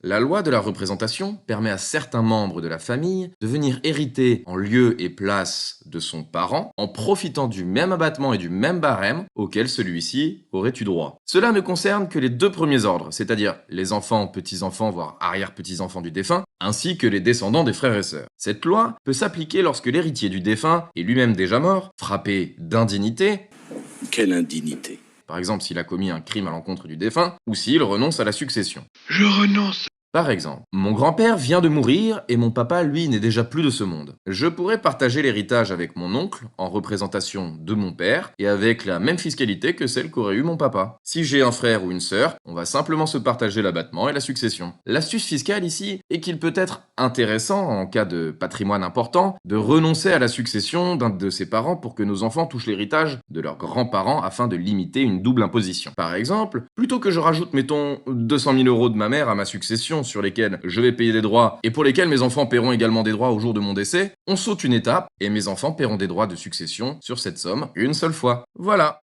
La loi de la représentation permet à certains membres de la famille de venir hériter en lieu et place de son parent en profitant du même abattement et du même barème auquel celui-ci aurait eu droit. Cela ne concerne que les deux premiers ordres, c'est-à-dire les enfants, petits-enfants, voire arrière-petits-enfants du défunt, ainsi que les descendants des frères et sœurs. Cette loi peut s'appliquer lorsque l'héritier du défunt est lui-même déjà mort, frappé d'indignité. Quelle indignité! Par exemple, s'il a commis un crime à l'encontre du défunt, ou s'il renonce à la succession. Je renonce. Par exemple, mon grand-père vient de mourir et mon papa, lui, n'est déjà plus de ce monde. Je pourrais partager l'héritage avec mon oncle, en représentation de mon père, et avec la même fiscalité que celle qu'aurait eu mon papa. Si j'ai un frère ou une sœur, on va simplement se partager l'abattement et la succession. L'astuce fiscale ici est qu'il peut être intéressant, en cas de patrimoine important, de renoncer à la succession d'un de ses parents pour que nos enfants touchent l'héritage de leurs grands-parents afin de limiter une double imposition. Par exemple, plutôt que je rajoute, mettons, 200 000 € de ma mère à ma succession, sur lesquels je vais payer des droits et pour lesquels mes enfants paieront également des droits au jour de mon décès, on saute une étape et mes enfants paieront des droits de succession sur cette somme une seule fois. Voilà.